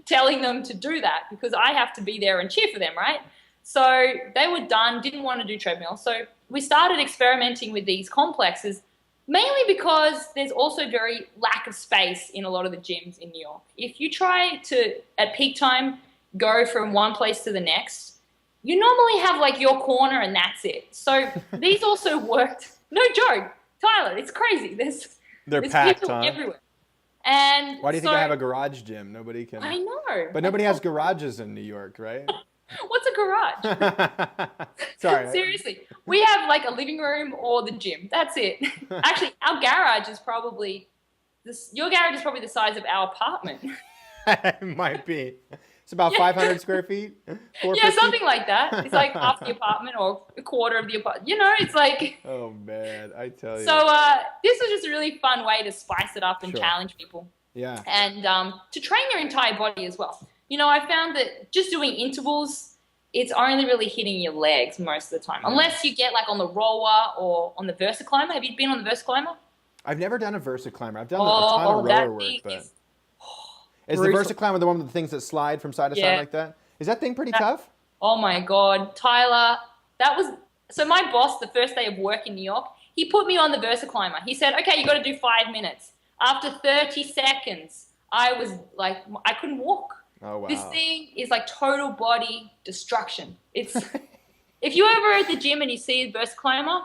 telling them to do that because I have to be there and cheer for them, right? So they were done, didn't want to do treadmill. So we started experimenting with these complexes, mainly because there's also very lack of space in a lot of the gyms in New York. If you try to, at peak time, go from one place to the next, you normally have like your corner and that's it. So these also worked. No joke, Tyler, it's crazy. They're There's packed, people huh? everywhere. And Why do you think I have a garage gym? Nobody can. I know. But nobody has garages in New York, right? What's a garage? Sorry. Seriously, we have like a living room or the gym. That's it. Actually, our garage is probably this. Your garage is probably the size of our apartment. It might be. It's about 500 square feet. Yeah, 450? something like that. It's like half the apartment or a quarter of the apartment. You know, it's like. Oh man, I tell you. So this was just a really fun way to spice it up and Sure. challenge people. Yeah. And to train their entire body as well. You know, I found that just doing intervals, it's only really hitting your legs most of the time. Unless you get like on the rower or on the VersaClimber. Have you been on the VersaClimber? I've never done a VersaClimber. I've done a ton of rower work, but is the VersaClimber the one with the things that slide from side to side like that? Is that thing pretty tough? Oh my God, Tyler, that was so. My boss, the first day of work in New York, he put me on the VersaClimber. He said, "Okay, you got to do 5 minutes." After 30 seconds, I was like, I couldn't walk. Oh wow. This thing is like total body destruction. It's if you ever at the gym and you see a VersaClimber,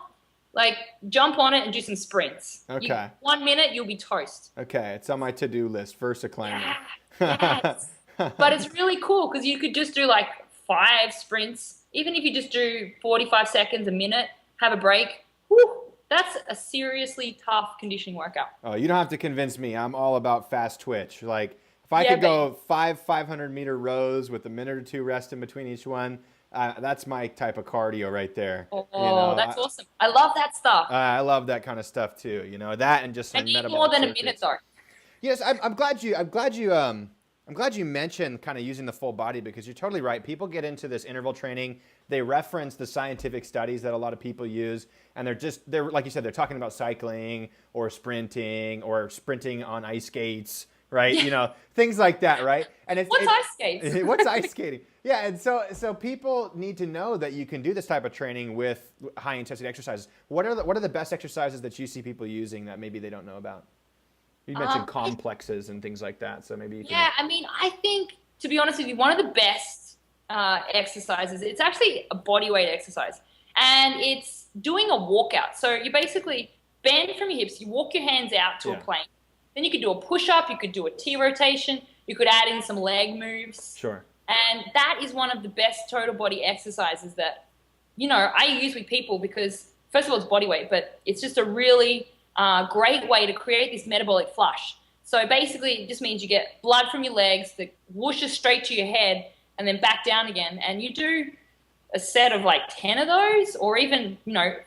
like jump on it and do some sprints. Okay. 1 minute, you'll be toast. Okay, it's on my to-do list. VersaClimber. Yes. But it's really cool because you could just do like 5 sprints. Even if you just do 45 seconds, a minute, have a break. Whew, that's a seriously tough conditioning workout. Oh, you don't have to convince me. I'm all about fast twitch. Like if I could go 500-meter rows with a minute or two rest in between each one, that's my type of cardio right there. Oh, you know, that's awesome. I love that stuff. I love that kind of stuff too. You know, that and just some metabolic more than circuits. a minute though. Yes, I'm glad you mentioned kind of using the full body because you're totally right. People get into this interval training. They reference the scientific studies that a lot of people use, and they're like you said, they're talking about cycling or sprinting on ice skates, right? Yeah. You know, things like that, right? And What's ice skates? What's ice skating? Yeah, and so people need to know that you can do this type of training with high intensity exercises. What are the best exercises that you see people using that maybe they don't know about? You mentioned complexes and things like that, so maybe you can... Yeah, I mean, I think, to be honest with you, one of the best exercises, it's actually a body weight exercise, and it's doing a walkout. So you basically bend from your hips, you walk your hands out to a plank. Then you could do a push-up, you could do a T-rotation, you could add in some leg moves. Sure. And that is one of the best total body exercises that, you know, I use with people because, first of all, it's body weight, but it's just a really... great way to create this metabolic flush. So basically it just means you get blood from your legs that whooshes straight to your head and then back down again. And you do a set of like 10 of those or even,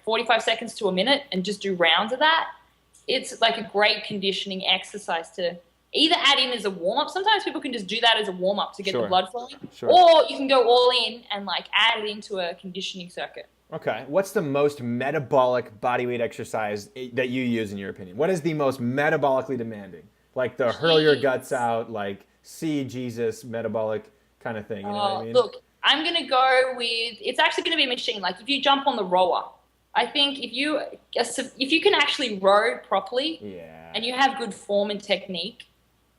45 seconds to a minute and just do rounds of that. It's like a great conditioning exercise to either add in as a warm-up. Sometimes people can just do that as a warm-up to get the blood flowing. Sure. Or you can go all in and like add it into a conditioning circuit. Okay. What's the most metabolic bodyweight exercise that you use in your opinion? What is the most metabolically demanding? Like the hurl your guts out, like see Jesus metabolic kind of thing. You know what I mean? Look, I'm going to go with, it's actually going to be a machine. Like if you jump on the rower, I think if you can actually row properly and you have good form and technique,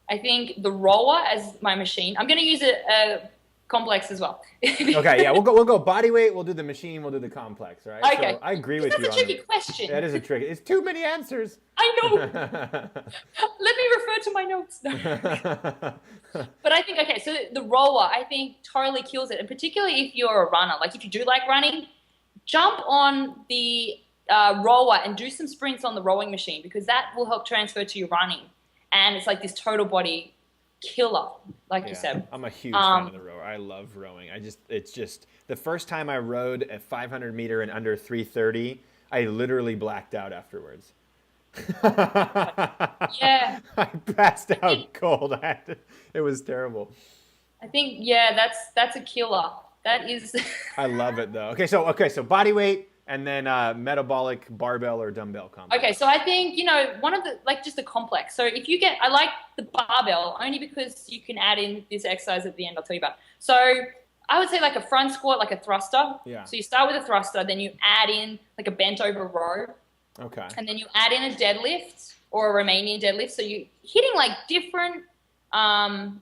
I think the rower as my machine, I'm going to use a complex as well. Okay, yeah, we'll go body weight, we'll do the machine, we'll do the complex, right? Okay. So I agree with you. That's a tricky question. That is a tricky. It's too many answers. I know. Let me refer to my notes. But I think, okay, so the rower, I think totally kills it. And particularly if you're a runner, like if you do like running, jump on the rower and do some sprints on the rowing machine because that will help transfer to your running. And it's like this total body killer, like you said. I'm a huge fan of the rower. I love rowing. It's just the first time I rowed a 500 meter in under 3:30, I literally blacked out afterwards. Yeah. I passed out cold. It was terrible. I think that's a killer. That is. I love it though. Okay, so body weight, and then metabolic barbell or dumbbell complex. Okay, so I think, one of the, like just the complex. So if you I like the barbell only because you can add in this exercise at the end I'll tell you about. So I would say like a front squat, like a thruster. Yeah. So you start with a thruster, then you add in like a bent over row. Okay. And then you add in a deadlift or a Romanian deadlift. So you're hitting like different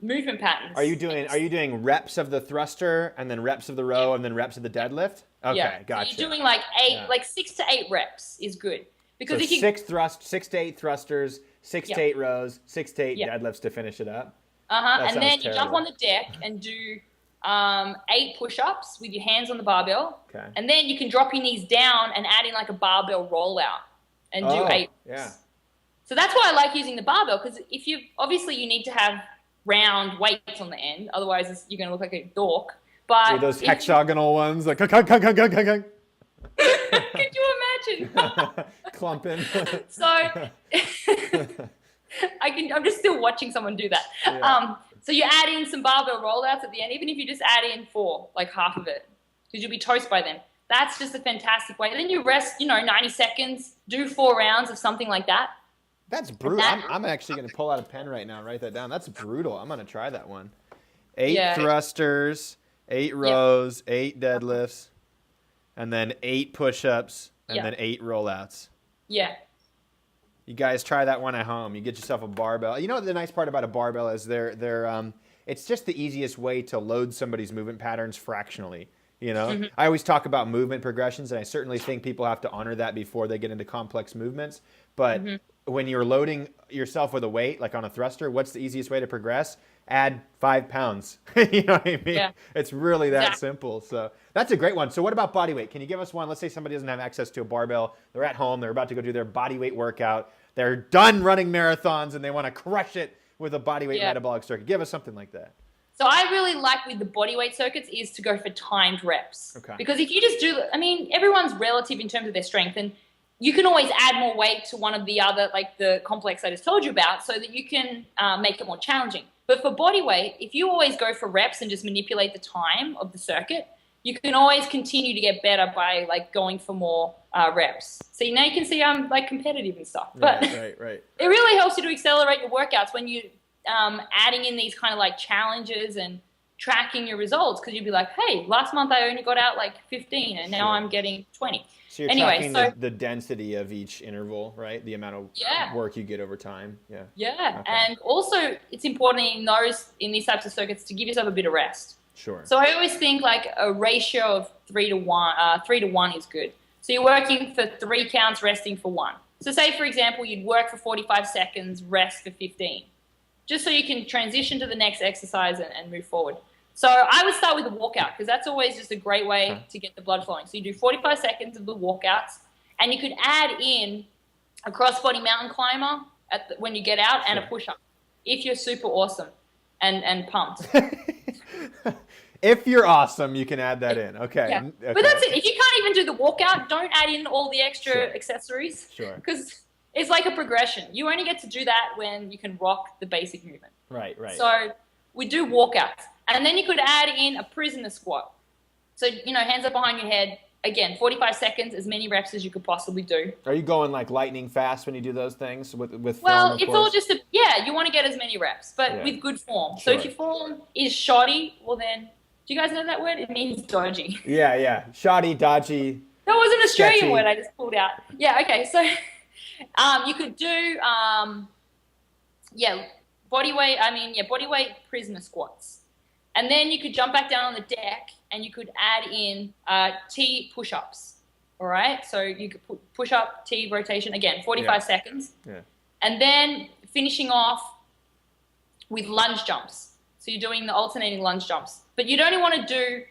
movement patterns. Are you doing reps of the thruster and then reps of the row and then reps of the deadlift? Okay, gotcha. So you're doing like 6 to 8 reps is good. Because so if you 6 to 8 thrusters, 6 to 8 rows, 6 to 8 deadlifts to finish it up. And then you jump on the deck and do 8 push-ups with your hands on the barbell. Okay. And then you can drop your knees down and add in like a barbell rollout and do 8. Yeah. So that's why I like using the barbell, because obviously you need to have round weights on the end, otherwise you're going to look like a dork. But those hexagonal ones, like could you imagine? Clumping. So I'm just still watching someone do that. Yeah. So you add in some barbell rollouts at the end, even if you just add in 4, like half of it, because you'll be toast by then. That's just a fantastic way. And then you rest, 90 seconds, do 4 rounds of something like that. That's brutal. I'm actually going to pull out a pen right now and write that down. That's brutal. I'm going to try that one. 8 thrusters, 8 rows, 8 deadlifts, and then 8 push-ups, and then 8 rollouts. Yeah. You guys try that one at home. You get yourself a barbell. You know what the nice part about a barbell is it's just the easiest way to load somebody's movement patterns fractionally. I always talk about movement progressions, and I certainly think people have to honor that before they get into complex movements. But when you're loading yourself with a weight, like on a thruster, what's the easiest way to progress? Add 5 pounds. You know what I mean? Yeah. It's really that simple. So that's a great one. So what about body weight? Can you give us one? Let's say somebody doesn't have access to a barbell. They're at home. They're about to go do their body weight workout. They're done running marathons, and they want to crush it with a body weight metabolic circuit. Give us something like that. So I really like with the body weight circuits is to go for timed reps. Okay. Because if you just everyone's relative in terms of their strength, and you can always add more weight to one of the other, like the complex I just told you about, so that you can make it more challenging. But for body weight, if you always go for reps and just manipulate the time of the circuit, you can always continue to get better by like going for more reps. So now you can see I'm like competitive and stuff. But right. It really helps you to accelerate your workouts when you adding in these kind of like challenges and tracking your results, because you'd be like, hey, last month I only got out like 15 and now I'm getting 20. So you're tracking the density of each interval, right? The amount of work you get over time. Yeah. Yeah. Okay. And also it's important in these types of circuits to give yourself a bit of rest. Sure. So I always think like a ratio of 3 to 1. 3 to 1 is good. So you're working for 3 counts, resting for 1. So say, for example, you'd work for 45 seconds, rest for 15. Just so you can transition to the next exercise and move forward. So I would start with the walkout, because that's always just a great way to get the blood flowing. So you do 45 seconds of the walkouts, and you could add in a cross-body mountain climber when you get out and a push-up, if you're super awesome and pumped. If you're awesome, you can add that in. Okay. Yeah. Okay. But that's it. If you can't even do the walkout, don't add in all the extra accessories. Sure. Because it's like a progression. You only get to do that when you can rock the basic movement. Right. So we do walkouts. And then you could add in a prisoner squat. So, hands up behind your head. Again, 45 seconds, as many reps as you could possibly do. Are you going like lightning fast when you do those things with Well, form, it's all just you want to get as many reps, but with good form. Sure. So if your form is shoddy, well then, do you guys know that word? It means dodgy. Yeah. Shoddy, dodgy. That was an Australian sketchy word I just pulled out. Yeah, okay. So you could do, body weight prisoner squats. And then you could jump back down on the deck and you could add in T push-ups. All right? So you could push up, T rotation, again, 45 seconds. Yeah. And then finishing off with lunge jumps. So you're doing the alternating lunge jumps. But you'd only want to do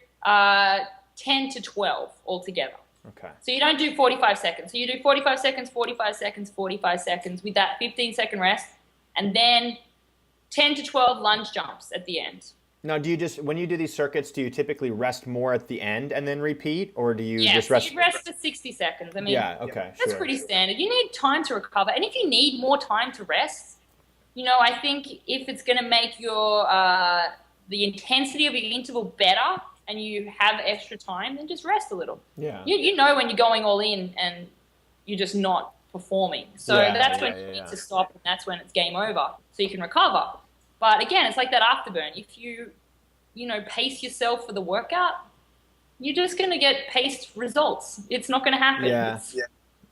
10 to 12 altogether. Okay. So you don't do 45 seconds. So you do 45 seconds, 45 seconds, 45 seconds with that 15-second rest, and then 10 to 12 lunge jumps at the end. Now, when you do these circuits, do you typically rest more at the end and then repeat, or do you just rest? You rest for 60 seconds. I mean, that's pretty standard. You need time to recover. And if you need more time to rest, I think if it's going to make your the intensity of your interval better, and you have extra time, then just rest a little. Yeah. You know when you're going all in and you're just not performing. So that's when you need to stop, and that's when it's game over, so you can recover. But again, it's like that afterburn. If you pace yourself for the workout, you're just going to get paced results. It's not going to happen. Yeah.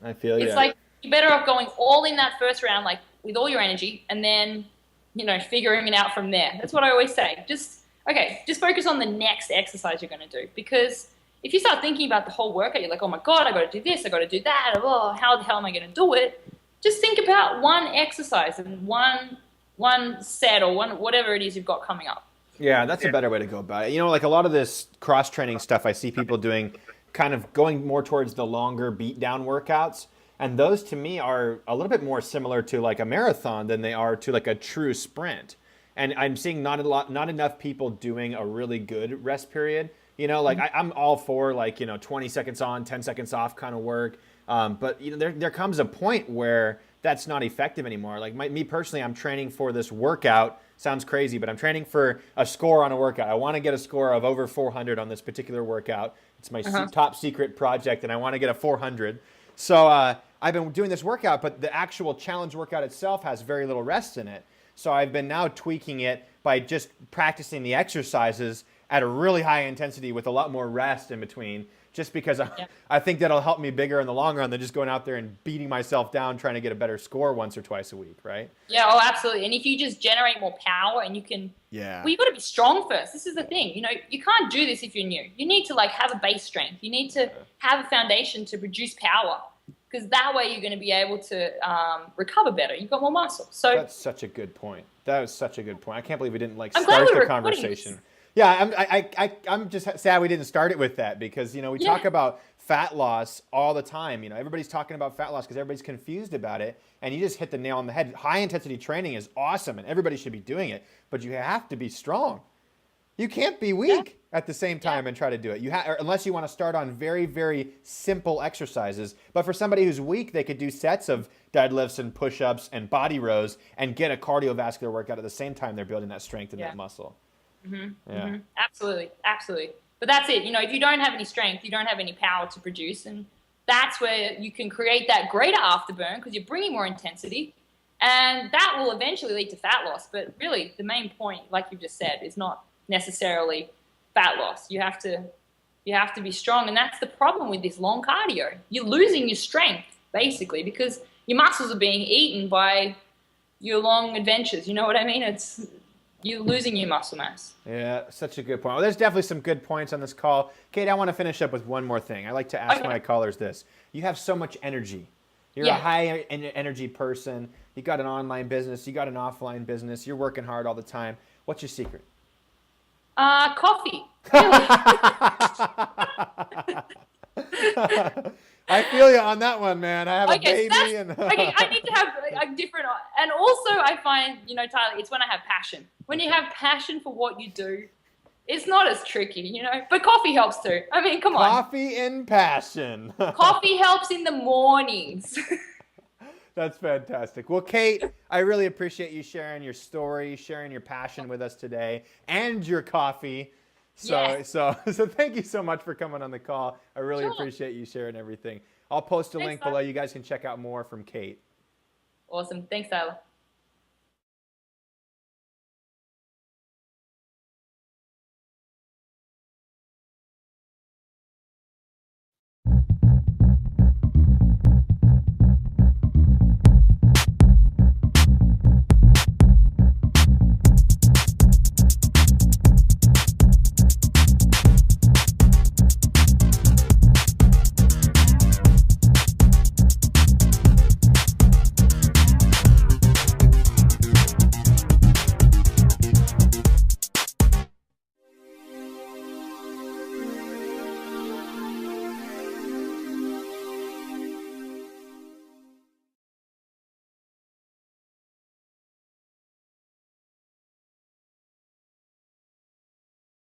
I feel you. It's like you're better off going all in that first round, like with all your energy, and then, figuring it out from there. That's what I always say. Just focus on the next exercise you're going to do. Because if you start thinking about the whole workout, you're like, oh my God, I got to do this, I got to do that. Oh, how the hell am I going to do it? Just think about one exercise and one set or whatever it is you've got coming up. Yeah, that's a better way to go about it. Like a lot of this cross-training stuff I see people doing, kind of going more towards the longer beat-down workouts. And those to me are a little bit more similar to like a marathon than they are to like a true sprint. And I'm seeing not enough people doing a really good rest period. I'm all for 20 seconds on, 10 seconds off kind of work. But there comes a point where that's not effective anymore. Like me personally, I'm training for this workout. Sounds crazy, but I'm training for a score on a workout. I want to get a score of over 400 on this particular workout. It's my top secret project, and I want to get a 400. So I've been doing this workout, but the actual challenge workout itself has very little rest in it. So I've been now tweaking it by just practicing the exercises at a really high intensity with a lot more rest in between, just because I think that'll help me bigger in the long run than just going out there and beating myself down trying to get a better score once or twice a week, right? Yeah, oh, absolutely. And if you just generate more power and you can, well, you've got to be strong first. This is the thing. You can't do this if you're new. You need to have a base strength. You need to have a foundation to produce power, because that way you're going to be able to recover better. You've got more muscle. So that's such a good point. That was such a good point. I can't believe we didn't start the conversation. Yeah, I'm just sad we didn't start it with that, because we talk about fat loss all the time. Everybody's talking about fat loss because everybody's confused about it, and you just hit the nail on the head. High intensity training is awesome, and everybody should be doing it, but you have to be strong. You can't be weak at the same time and try to do it. Unless you want to start on very, very simple exercises. But for somebody who's weak, they could do sets of deadlifts and push-ups and body rows and get a cardiovascular workout at the same time they're building that strength and that muscle. Absolutely. But that's it. If you don't have any strength, you don't have any power to produce, and that's where you can create that greater afterburn, because you're bringing more intensity, and that will eventually lead to fat loss. But really, the main point, like you just said, is not necessarily fat loss. You have to be strong, and that's the problem with this long cardio. You're losing your strength basically because your muscles are being eaten by your long adventures. You know what I mean? You're losing your muscle mass. Yeah, such a good point. Well, there's definitely some good points on this call. Kate, I want to finish up with one more thing. I like to ask my callers this. You have so much energy. You're a high energy person. You got an online business. You got an offline business. You're working hard all the time. What's your secret? Coffee. I feel you on that one, man. I have a baby. I need to have a different, and also I find, Tyler, it's when I have passion. When you have passion for what you do, it's not as tricky, but coffee helps too. I mean, come on. Coffee and passion. Coffee helps in the mornings. That's fantastic. Well, Kate, I really appreciate you sharing your story, sharing your passion with us today, and your coffee. So thank you so much for coming on the call. I really appreciate you sharing everything. I'll post a link below. You guys can check out more from Kate. Awesome. Thanks, Tyler.